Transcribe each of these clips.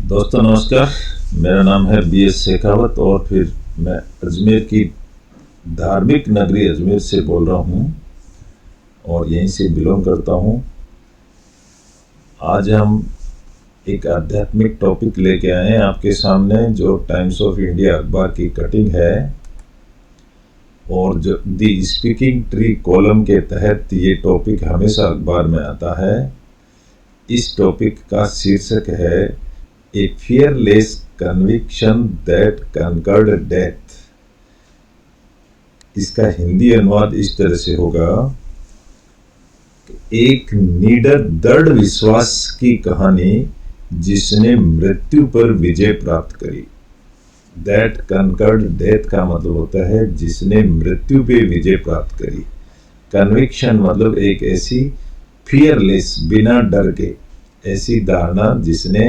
दोस्तों नमस्कार। मेरा नाम है BS शेखावत और फिर मैं अजमेर की धार्मिक नगरी अजमेर से बोल रहा हूँ और यहीं से बिलोंग करता हूँ। आज हम एक आध्यात्मिक टॉपिक लेके आए हैं आपके सामने, जो टाइम्स ऑफ इंडिया अखबार की कटिंग है और जो दी स्पीकिंग ट्री कॉलम के तहत ये टॉपिक हमेशा अखबार में आता है। इस टॉपिक का शीर्षक है ए fearless conviction that conquered death। इसका हिंदी अनुवाद इस तरह से होगा, एक निडर दृढ़ विश्वास की कहानी जिसने मृत्यु पर विजय प्राप्त करी। That conquered death का मतलब होता है जिसने मृत्यु पे विजय प्राप्त करी। कन्विक्शन मतलब एक ऐसी fearless, बिना डर के, ऐसी धारणा जिसने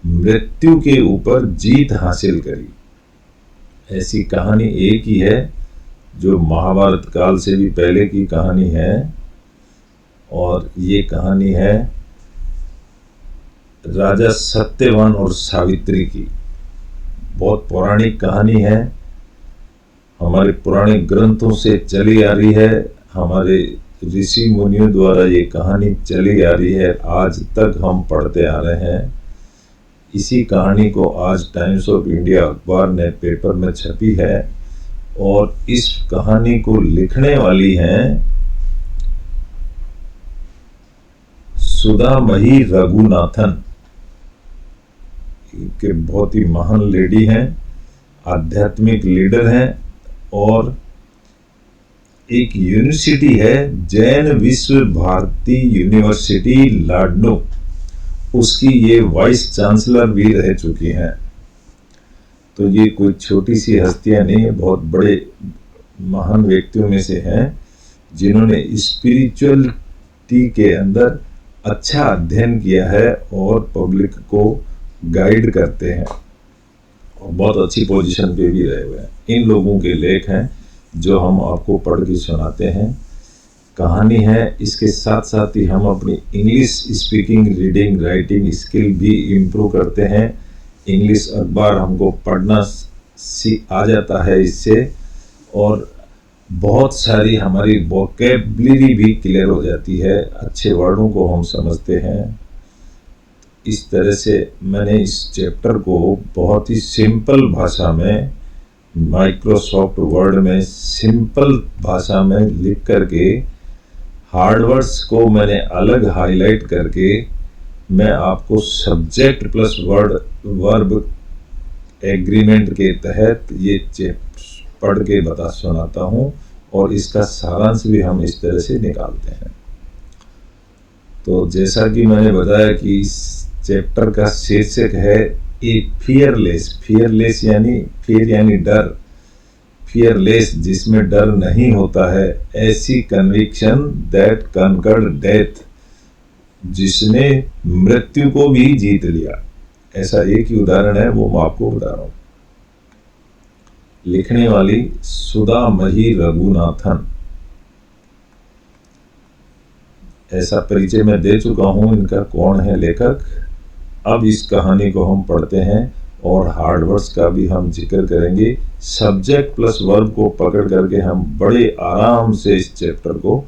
मृत्यु के ऊपर जीत हासिल करी। ऐसी कहानी एक ही है जो महाभारत काल से भी पहले की कहानी है और ये कहानी है राजा सत्यवान और सावित्री की। बहुत पौराणिक कहानी है, हमारे पुराने ग्रंथों से चली आ रही है, हमारे ऋषि मुनियों द्वारा ये कहानी चली आ रही है, आज तक हम पढ़ते आ रहे हैं। इसी कहानी को आज टाइम्स ऑफ इंडिया अखबार ने पेपर में छपी है और इस कहानी को लिखने वाली हैं सुधामही रघुनाथन के। बहुत ही महान लेडी हैं, आध्यात्मिक लीडर हैं और एक यूनिवर्सिटी है जैन विश्व भारती यूनिवर्सिटी लाडनो, उसकी ये वाइस चांसलर भी रह चुकी हैं। तो ये कोई छोटी सी हस्तियां नहीं, बहुत बड़े महान व्यक्तियों में से हैं जिन्होंने स्पिरिचुअलिटी के अंदर अच्छा अध्ययन किया है और पब्लिक को गाइड करते हैं और बहुत अच्छी पोजीशन पे भी रहे हुए हैं। इन लोगों के लेख हैं जो हम आपको पढ़ के सुनाते हैं। कहानी है, इसके साथ साथ ही हम अपनी English speaking, reading, writing skill भी इम्प्रूव करते हैं। इंग्लिश अखबार हमको पढ़ना आ जाता है इससे और बहुत सारी हमारी वोकैबुलरी भी क्लियर हो जाती है, अच्छे वर्डों को हम समझते हैं। इस तरह से मैंने इस चैप्टर को बहुत ही सिंपल भाषा में, माइक्रोसॉफ्ट वर्ड में सिंपल भाषा में लिख करके, हार्ड वर्ड्स को मैंने अलग हाईलाइट करके मैं आपको सब्जेक्ट प्लस वर्ब एग्रीमेंट के तहत ये पढ़ के बता सुनाता हूँ और इसका सारांश भी हम इस तरह से निकालते हैं। तो जैसा कि मैंने बताया कि इस चैप्टर का शीर्षक है ए फियरलेस यानी फियर यानी डर, फियरलेस जिसमें डर नहीं होता है, ऐसी कन्विक्शन दैट कनकर्ड डेथ जिसने मृत्यु को भी जीत लिया। ऐसा एक ही उदाहरण है, वो मैं आपको बता रहा हूं। लिखने वाली सुधामही रघुनाथन। ऐसा परिचय मैं दे चुका हूं, इनका कौन है लेखक। अब इस कहानी को हम पढ़ते हैं और हार्ड वर्ड्स का भी हम जिक्र करेंगे। सब्जेक्ट प्लस वर्ब को पकड़ करके हम बड़े आराम से इस चैप्टर को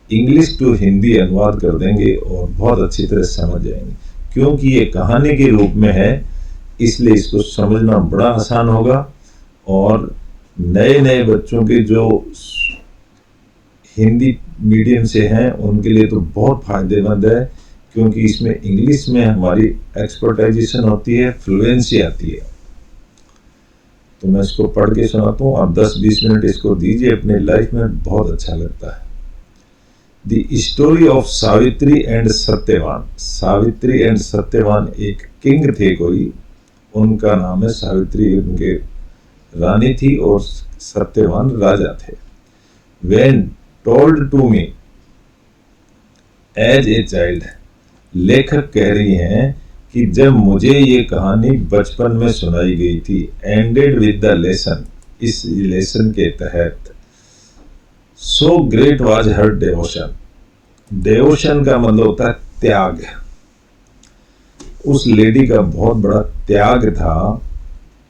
इंग्लिश टू हिंदी अनुवाद कर देंगे और बहुत अच्छी तरह समझ जाएंगे। क्योंकि ये कहानी के रूप में है इसलिए इसको समझना बड़ा आसान होगा और नए नए बच्चों के जो हिंदी मीडियम से हैं उनके लिए तो बहुत फायदेमंद है, क्योंकि इसमें इंग्लिश में हमारी एक्सपर्टाइजेशन होती है, फ्लुएंसी आती है। तो मैं इसको पढ़ के सुनाता हूँ, आप 10-20 मिनट इसको दीजिए अपने लाइफ में, बहुत अच्छा लगता है। The story of Savitri and Satyavan. Savitri and Satyavan एक किंग थे कोई, उनका नाम है सावित्री, उनके रानी थी और सत्यवान राजा थे। When told to me as a child, लेखक कह रही हैं कि जब मुझे ये कहानी बचपन में सुनाई गई थी, एंडेड विद द लेसन, इस लेसन के तहत, सो ग्रेट वाज हर डेवोशन। डेवोशन का मतलब होता है त्याग। उस लेडी का बहुत बड़ा त्याग था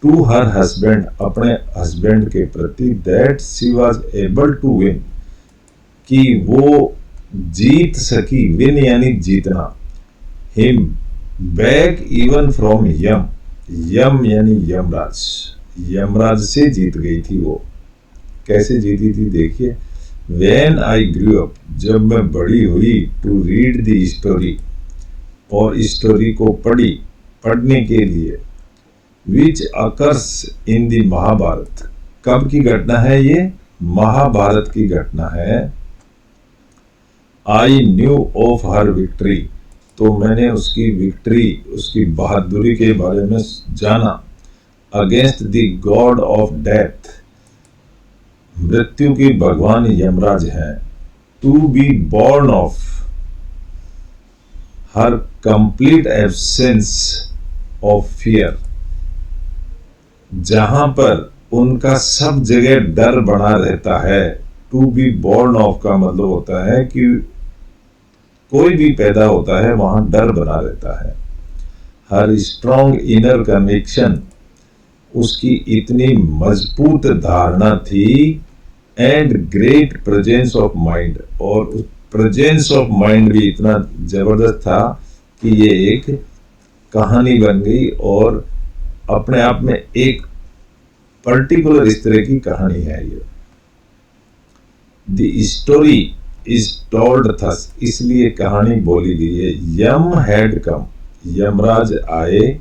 टू हर हस्बैंड, अपने हस्बैंड के प्रति, that she was able to win, कि वो जीत सकी, विन यानी जीतना, him back even from Yama, Yama यानी यमराज, यमराज से जीत गई थी वो। कैसे जीती थी देखिए, When I grew up, जब मैं बड़ी हुई, टू रीड द स्टोरी, और स्टोरी को पढ़ने के लिए, which occurs in the Mahabharata, कब की घटना है ये, महाभारत की घटना है। I knew of her victory, तो मैंने उसकी विक्ट्री, उसकी बहादुरी के बारे में जाना, against the god of death, मृत्यु के भगवान यमराज हैं, to be born of her complete absence of fear, जहां पर उनका सब जगह डर बना रहता है। टू बी बॉर्न ऑफ का मतलब होता है कि कोई भी पैदा होता है वहां डर बना रहता है। हर स्ट्रॉन्ग इनर कन्विक्शन, उसकी इतनी मजबूत धारणा थी, and great presence of mind, और प्रेजेंस ऑफ माइंड भी इतना जबरदस्त था कि ये एक कहानी बन गई, और अपने आप में एक पर्टिकुलर इस तरह की कहानी है ये। The story is told thus, इसलिए कहानी बोली गई है। यम हैड कम, यमराज आए,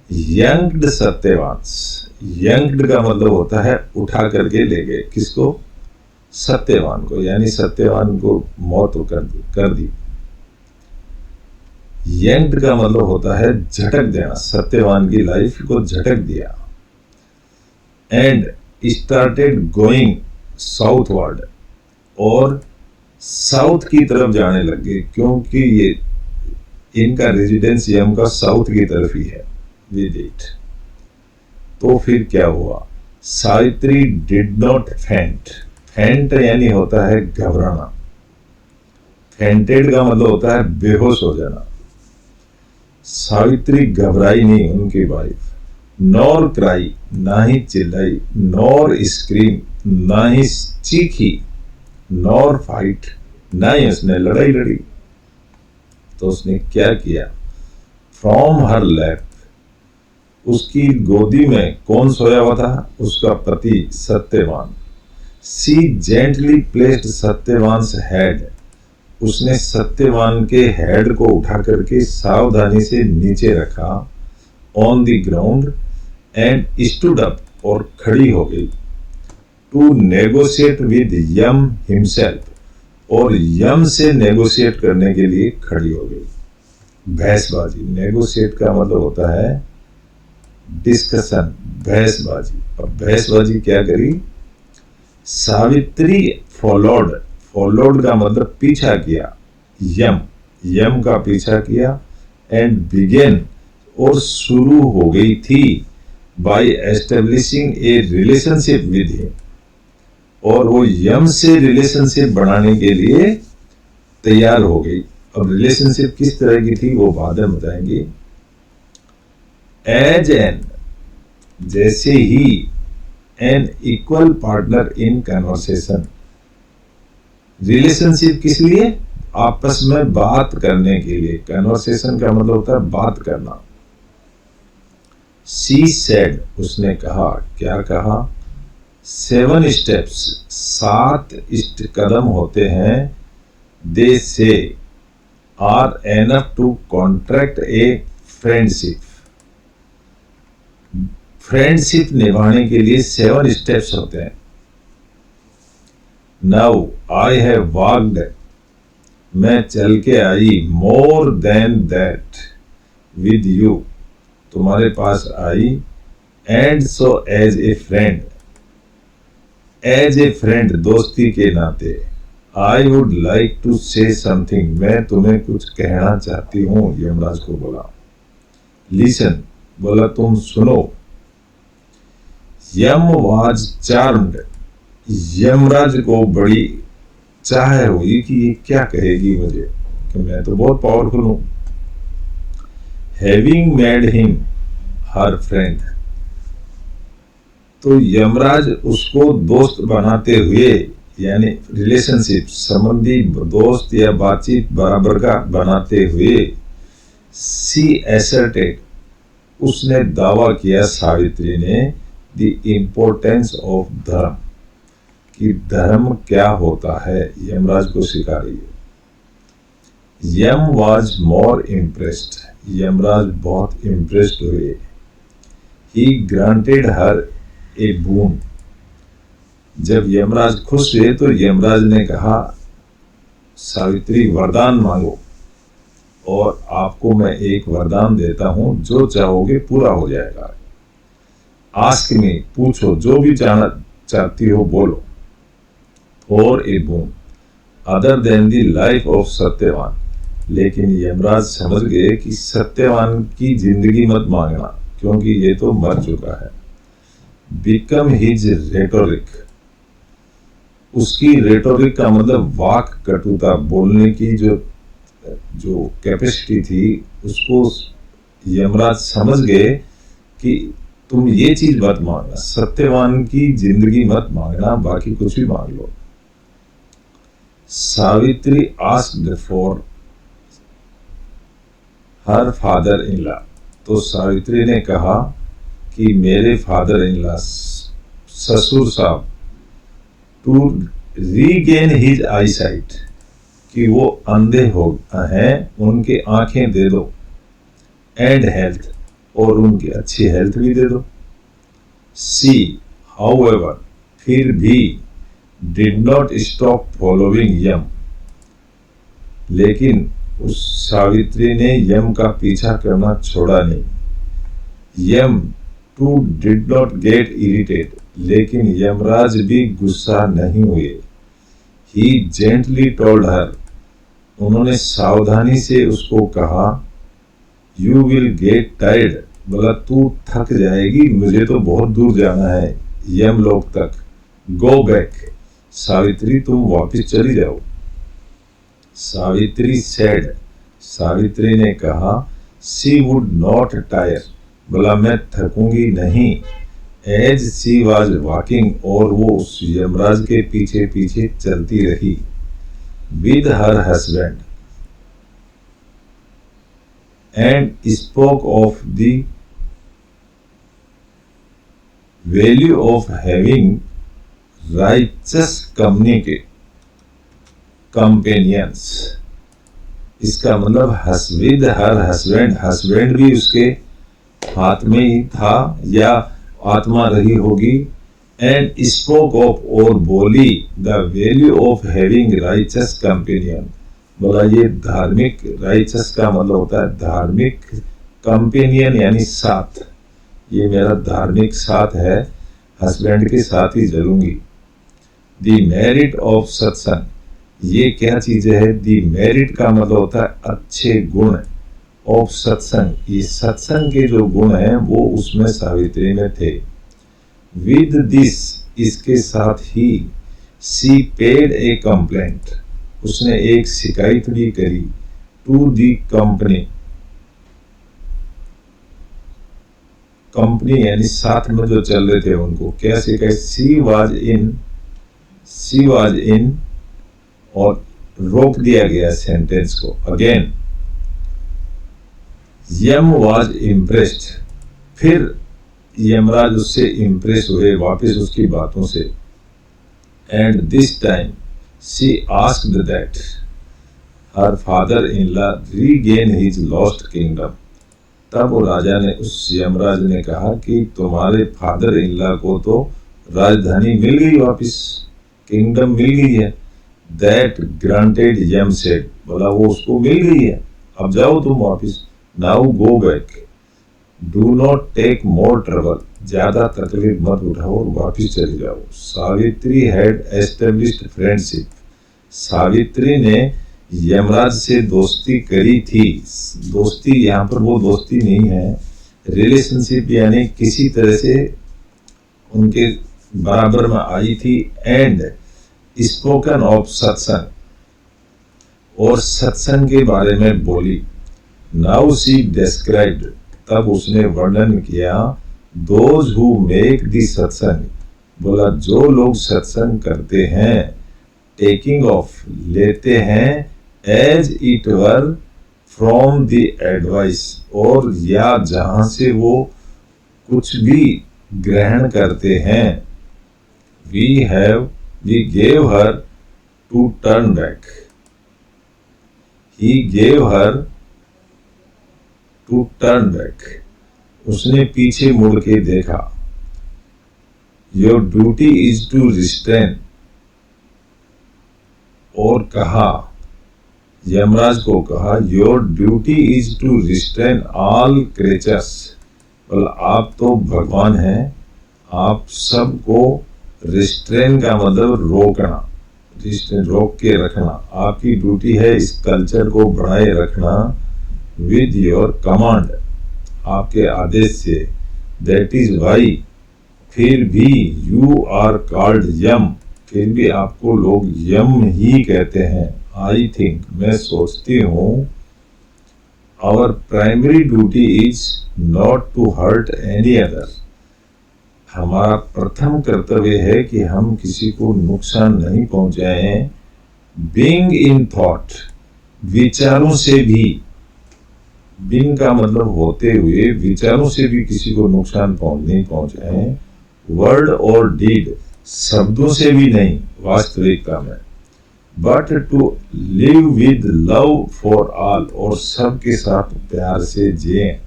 यंग्ड सत्यवांश, यंग्ड का मतलब होता है उठा करके ले गए, किसको, सत्यवान को, यानी सत्यवान को मौत कर दी। यंग्ड का मतलब होता है झटक देना, सत्यवान की लाइफ को झटक दिया। एंड स्टार्टेड गोइंग साउथवर्ड, और साउथ की तरफ जाने लग गए, क्योंकि ये इनका रेजिडेंस यम का साउथ की तरफ ही है, विद इट। तो फिर क्या हुआ, सावित्री डिड नॉट फेंट, फेंट यानी होता है घबराना, फेंटेड का मतलब होता है बेहोश हो जाना। सावित्री घबराई नहीं, उनकी वाइफ, नॉर क्राई, ना ही चिल्लाई, नॉर स्क्रीम, ना ही चीखी, नॉर फाइट, ना ही उसने लड़ाई लड़ी। तो उसने क्या किया, फ्रॉम हर लैप, उसकी गोदी में कौन सोया हुआ था, उसका पति सत्यवान। सी जेंटली प्लेस्ड सत्यवान्स हेड, उसने सत्यवान के हेड को उठा करके सावधानी से नीचे रखा, on the ground, and stood up, और खड़ी हो गई, to negotiate with Yama himself, और यम से नेगोशिएट करने के लिए खड़ी हो गई। बहसबाजी, नेगोशिएट का मतलब होता है डिस्कशन, बहसबाजी। और बहसबाजी क्या करी, सावित्री फॉलोड, फॉलोड का मतलब पीछा किया, यम का पीछा किया, एंड बिगेन, और शुरू हो गई थी, by establishing a relationship with him, और वो यम से रिलेशनशिप बनाने के लिए तैयार हो गई। अब रिलेशनशिप किस तरह की थी वो बाद में बताएंगे। एज एन, जैसे ही, an equal partner in conversation, relationship किस लिए, आपस में बात करने के लिए, कन्वर्सेशन का मतलब होता है बात करना। शी सेड, उसने कहा, क्या कहा, 7 स्टेप्स, 7 कदम होते हैं, they say are enough to contract a friendship, friendship निभाने के लिए 7 स्टेप्स होते हैं। नाउ आई हैव वॉक्ड, मैं चल के आई, more than that with you, तुम्हारे पास आई, and so as a friend, as a friend, दोस्ती के नाते, I would like to say something, मैं तुम्हें कुछ कहना चाहती हूं, यमराज को बोला। लिसन, बोला तुम सुनो। यम वाज चार्म्ड, यमराज को बड़ी चाह हुई कि ये क्या कहेगी मुझे, कि मैं तो बहुत पावरफुल हूं। Having made him her friend. तो यमराज उसको दोस्त बनाते हुए, यानी रिलेशनशिप, संबंधी, दोस्त या बातचीत बराबर का बनाते हुए, शी एसर्टेड, उसने दावा किया, सावित्री ने, द इम्पोर्टेंस ऑफ धर्म, कि धर्म क्या होता है, यमराज को सिखा रही है। यम वॉज मोर इम्प्रेस्ड, यमराज बहुत इम्प्रेस्ड हुए। ही ग्रांटेड हर ए बून, जब यमराज खुश हुए तो यमराज ने कहा, सावित्री वरदान मांगो और आपको मैं एक वरदान देता हूं, जो चाहोगे पूरा हो जाएगा। आस्क मी, पूछो, जो भी चाहती हो बोलो। For a boon other than the life of Satyavan, लेकिन यमराज समझ गए कि सत्यवान की जिंदगी मत मांगना, क्योंकि ये तो मर चुका है। बिकम हिज रेटोरिक, उसकी रेटोरिक का मतलब वाक कटुता, बोलने की जो कैपेसिटी थी, उसको यमराज समझ गए कि तुम ये चीज मत मांगना, सत्यवान की जिंदगी मत मांगना, बाकी कुछ भी मांग लो। Savitri asked for her father in law, तो सावित्री ने कहा कि मेरे फादर इन लॉ, ससुर साहब, to regain his eye sight, कि वो अंधे हो हैं, उनके आंखें दे दो, एंड हेल्थ, और उनकी अच्छी हेल्थ भी दे दो। सी हाउएवर, फिर भी, डिड नॉट स्टॉप फॉलोइंग यम, लेकिन उस सावित्री ने यम का पीछा करना छोड़ा नहीं। Yam too did not get irritate, लेकिन यमराज भी गुस्सा नहीं हुए। ही जेंटली टोल्ड हर, उन्होंने सावधानी से उसको कहा, यू विल गेट टायर्ड, बोला तू थक जाएगी, मुझे तो बहुत दूर जाना है, यमलोक तक। गो बैक, सावित्री तुम वापस चली जाओ। सावित्री सेड, सावित्री ने कहा, शी वुड नॉट टायर, बोला मैं थकूंगी नहीं। एज शी वॉज वॉकिंग, और वो उस यमराज के पीछे पीछे चलती रही। With her husband, and spoke of the value of having righteous companions. इसका मतलब विद हर हस्बैंड, हस्बैंड भी उसके हाथ में ही था या आत्मा रही होगी। एंड स्पोक ऑफ, और बोली, the value of having righteous companion, बोला ये धार्मिक, राइचस का मतलब होता है धार्मिक, कंपेनियन यानी साथ, ये मेरा धार्मिक साथ है, हस्बैंड के साथ ही चलूंगी। द मेरिट ऑफ सत्संग, ये क्या चीज है? द मेरिट का मतलब होता है अच्छे गुण, ऑफ सत्संग, ये सत्संग के जो गुण हैं वो उसमें सावित्री में थे। विद दिस, इसके साथ ही, सी पेड ए कंप्लेंट, उसने एक शिकायत भी करी, टू दी कंपनी, कंपनी यानी साथ में जो चल रहे थे उनको, क्या शिकायत? सी वाज इन, और रोक दिया गया सेंटेंस को। अगेन, यम वाज इम्प्रेस्ड, फिर यमराज उससे इम्प्रेस हुए वापस उसकी बातों से। And this time she asked that her father in law regain his lost kingdom, तब राजा ने, उस यमराज ने कहा कि तुम्हारे फादर इन लॉ को तो राजधानी मिल गई वापस, किंगडम मिल गई है। दैट ग्रांटेड यम सेड, बोला वो उसको मिल गई है, अब जाओ तुम वापस। Now go back, do not take more trouble, ज्यादा तकलीफ मत उठाओ और वापिस चले जाओ। Savitri had established friendship, Savitri ने यमराज से दोस्ती करी थी। दोस्ती यहाँ पर वो दोस्ती नहीं है, रिलेशनशिप यानी किसी तरह से उनके बराबर में आई थी। एंड स्पोकन ऑफ सत्संग, और सत्संग के बारे में बोली। नाउ शी डिस्क्राइब्ड, तब उसने वर्णन किया, दोज हु मेक द सत्संग, बोला जो लोग सत्संग करते हैं, टेकिंग ऑफ लेते हैं, as it were from the advice, और या जहां से वो कुछ भी ग्रहण करते हैं, we gave her to turn back, he gave her to turn back, उसने पीछे मुड़ के देखा, your duty is to restrain, और कहा, यमराज को कहा, your duty is to restrain all creatures, बोला आप तो भगवान हैं, आप सबको रिस्ट्रेन का मतलब रोकना, रिस्ट्रेन रोक के रखना, आपकी ड्यूटी है इस कल्चर को बनाए रखना, विद योर कमांड, आपके आदेश से, दैट इज वाई, फिर भी यू आर कॉल्ड यम, फिर भी आपको लोग यम ही कहते हैं। आई थिंक, मैं सोचती हूँ, our primary duty is not to hurt any other, हमारा प्रथम कर्तव्य है कि हम किसी को नुकसान नहीं पहुंचाएं, बीइंग इन थॉट, विचारों से भी, बीइंग का मतलब होते हुए, विचारों से भी किसी को नुकसान नहीं पहुंचाएं, वर्ड और डीड, शब्दों से भी नहीं वास्तविकता में, but to live with love for all, और सबके साथ प्यार से जिए।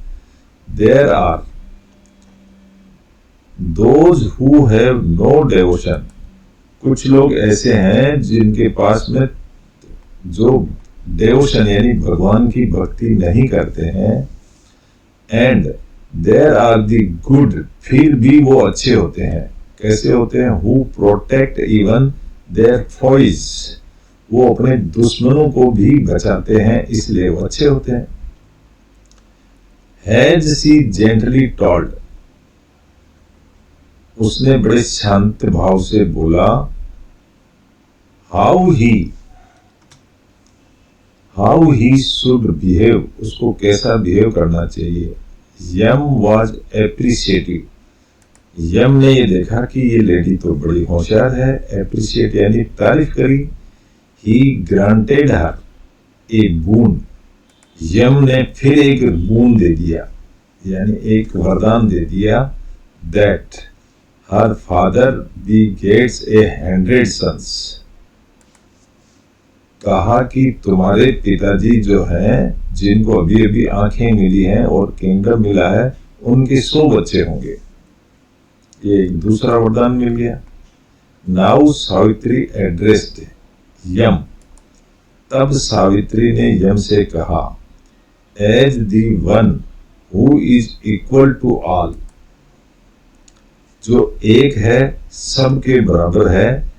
There are those who have no devotion, कुछ लोग ऐसे हैं जिनके पास में जो डेवोशन यानी भगवान की भक्ति नहीं करते हैं, and there are the good, फिर भी वो अच्छे होते हैं, कैसे होते हैं, who protect even their foes, वो अपने दुश्मनों को भी बचाते हैं, इसलिए वो अच्छे होते हैं। हैज शी जेंटली टॉल्ड, उसने बड़े शांत भाव से बोला, हाउ ही शुड बिहेव, उसको कैसा बिहेव करना चाहिए। यम वॉज एप्रिशिएटिव, यम ने ये देखा कि ये लेडी तो बड़ी होशियार है, एप्रिशिएट यानी तारीफ करी, ही ग्रांटेड हर ए बून, यम ने फिर एक बून दे दिया यानी एक वरदान दे दिया, that her father begets a 100 sons, कहा कि तुम्हारे पिताजी जो हैं, जिनको अभी अभी आंखें मिली हैं और किंगडम मिला है, उनके 100 बच्चे होंगे, ये एक दूसरा वरदान मिल गया। नाउ सावित्री एड्रेस्ड यम, तब सावित्री ने यम से कहा, as the one who is equal to all, जो एक है सबके बराबर है,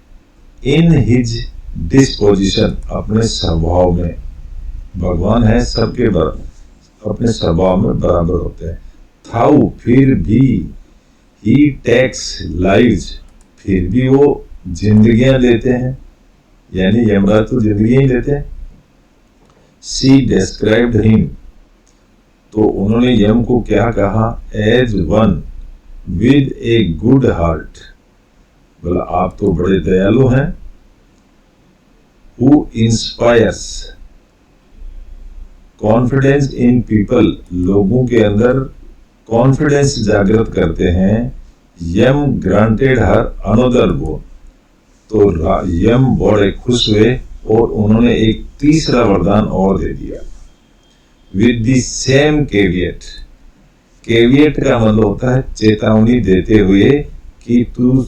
इन हिज डिस्पोजिशन, अपने स्वभाव में, भगवान है सबके बराबर, अपने स्वभाव में बराबर होते हैं। थाउ, फिर भी, ही टेक्स लाइव्स, फिर भी वो जिंदगियां लेते हैं, यानी यमराज तो जिंदगी ही लेते हैं। शी डिस्क्राइब्ड हिम, तो उन्होंने यम को क्या कहा, as one with a good heart, बोला आप तो बड़े दयालु हैं, who inspires confidence in people, लोगों के अंदर कॉन्फिडेंस जागृत करते हैं। Yama granted her another boon, तो यम बड़े खुश हुए और उन्होंने एक तीसरा वरदान और दे दिया, with the same caveat, caveat का मतलब होता है चेतावनी देते हुए कि तू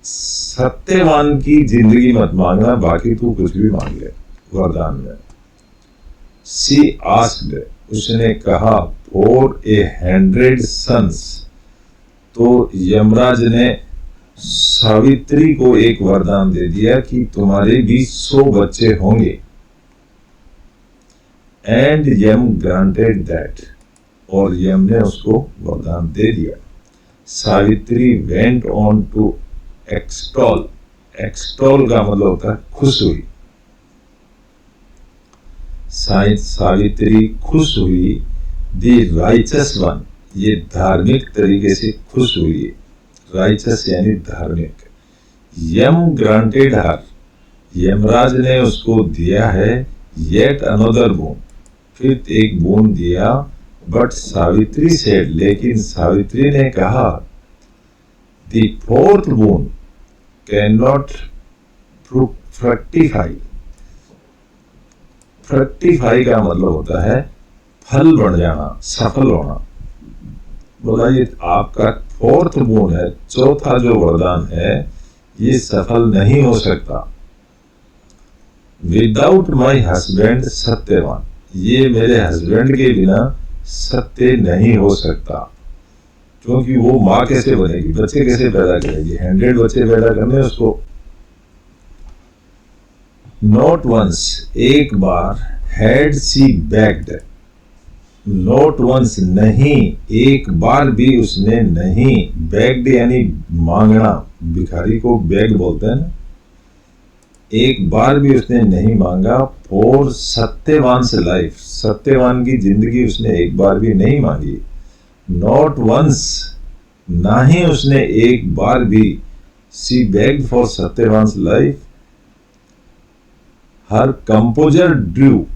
सत्यवान की जिंदगी मत मांगना, बाकी तू कुछ भी मांग ले वरदान में। सी आस्क्ड, उसने कहा, फॉर ए 100 सन्स, तो यमराज ने सावित्री को एक वरदान दे दिया कि तुम्हारे भी 100 बच्चे होंगे। एंड यम ग्रांटेड दैट, और यम ने उसको वरदान दे दिया। Savitri went on to extol, extol का मतलब होता है खुश हुई। सावित्री खुश हुई, द राइचस वन, ये धार्मिक तरीके से खुश हुई, राइचस यानी धार्मिक। यम ग्रांटेड हर, यमराज ने उसको दिया है येट अनदर बोन, फिर एक बोन दिया। बट सावित्री सेड, लेकिन सावित्री ने कहा, the fourth bone can not fructify. Fructify का मतलब होता है फल बन जाना, सफल होना। बोला ये आपका फोर्थ बोन है, चौथा जो वरदान है, ये सफल नहीं हो सकता। विदाउट माई हस्बैंड सत्यवान, ये मेरे हस्बैंड के बिना सत्य नहीं हो सकता। क्योंकि वो माँ कैसे बनेगी, बच्चे कैसे पैदा करेगी, 100 बच्चे पैदा करने उसको। नॉट वंस, एक बार, had she begged, not once नहीं, एक बार भी उसने नहीं, बेग्ड यानी मांगना, भिखारी को बेग बोलते हैं ना, एक बार भी उसने नहीं मांगा। फॉर सत्यवान से लाइफ, सत्यवान की जिंदगी उसने एक बार भी नहीं मांगी। नॉट वंस, ना ही उसने एक बार भी, she begged for Satyavan life, her composure drew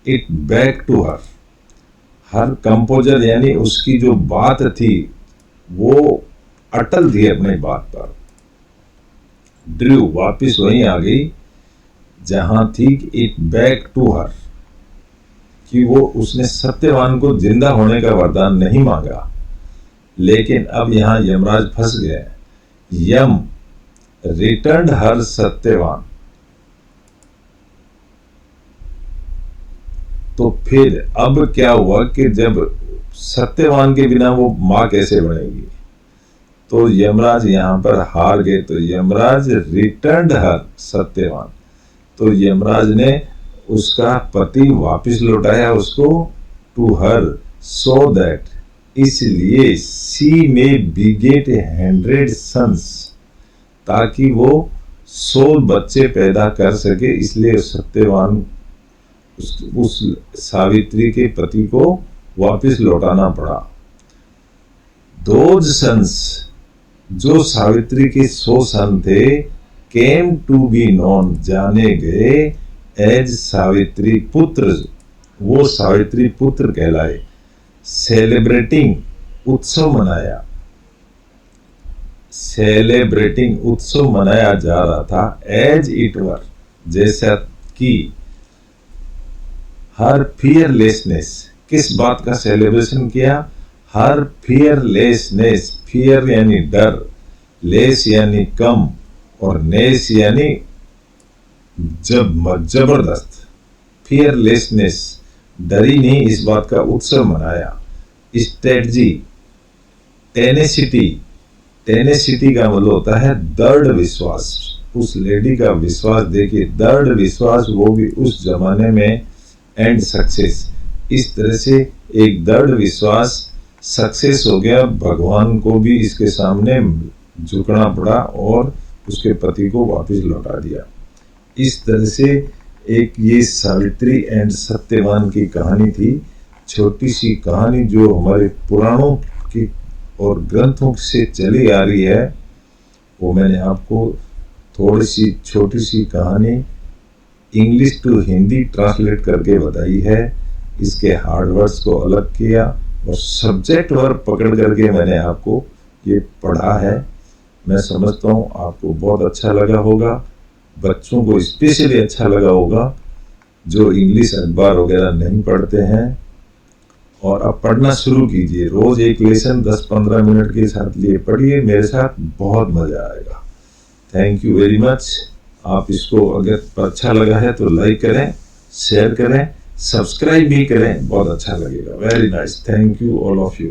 it back to her. Her composure यानी उसकी जो बात थी वो अटल थी अपनी बात पर। ड्रू वापिस वहीं आ गई जहां थी, इट बैक टू हर, कि वो उसने सत्यवान को जिंदा होने का वरदान नहीं मांगा। लेकिन अब यहां यमराज फंस गए। यम रिटर्न्ड हर सत्यवान, तो फिर अब क्या हुआ कि जब सत्यवान के बिना वो मां कैसे बनेगी, तो यमराज यहां पर हार गए। तो यमराज रिटर्न्ड हर सत्यवान, तो यमराज ने उसका पति वापस लौटाया उसको, टू हर, सो दैट, इसलिए, सी में बिगेट 100 सन्स, ताकि वो 100 बच्चे पैदा कर सके। इसलिए सत्यवान उस सावित्री के पति को वापस लौटाना पड़ा। दोज सन्स, जो सावित्री के 100 सन थे, केम टू बी नोन, जाने गए, एज सावित्री पुत्र, वो सावित्री पुत्र कहलाए। सेलिब्रेटिंग, उत्सव मनाया, सेलिब्रेटिंग, उत्सव मनाया जा रहा था। एज इट वर, जैसा कि, हर फियरलेसनेस, किस बात का सेलिब्रेशन किया, हर फियरलेसनेस, फियर यानी डर, लेस यानी कम, और नेस यानी जबरदस्त। फियरलेसनेस, डरी नहीं, इस बात का उत्सव मनाया। स्ट्रेटजी, टेनेसिटी, टेनेसिटी का मतलब होता है दृढ़ विश्वास। उस लेडी का विश्वास देखिए, दृढ़ विश्वास, वो भी उस जमाने में, एंड सक्सेस, इस तरह से एक दृढ़ विश्वास सक्सेस हो गया। भगवान को भी इसके सामने झुकना पड़ा और उसके पति को वापस लौटा दिया। इस तरह से एक ये सावित्री एंड सत्यवान की कहानी थी, छोटी सी कहानी जो हमारे पुराणों की और ग्रंथों से चली आ रही है। वो मैंने आपको थोड़ी सी छोटी सी कहानी इंग्लिश टू हिंदी ट्रांसलेट करके बताई है। इसके हार्ड वर्ड्स को अलग किया और सब्जेक्ट वर्ब पकड़ करके मैंने आपको ये पढ़ा है। मैं समझता हूँ आपको बहुत अच्छा लगा होगा, बच्चों को स्पेशली अच्छा लगा होगा जो इंग्लिश अखबार वगैरह नहीं पढ़ते हैं। और अब पढ़ना शुरू कीजिए, रोज एक लेसन 10-15 मिनट के साथ लिए पढ़िए मेरे साथ, बहुत मजा आएगा। Thank you very much. आप इसको अगर अच्छा लगा है तो लाइक करें, शेयर करें, सब्सक्राइब भी करें, बहुत अच्छा लगेगा। Very nice, thank you all of you.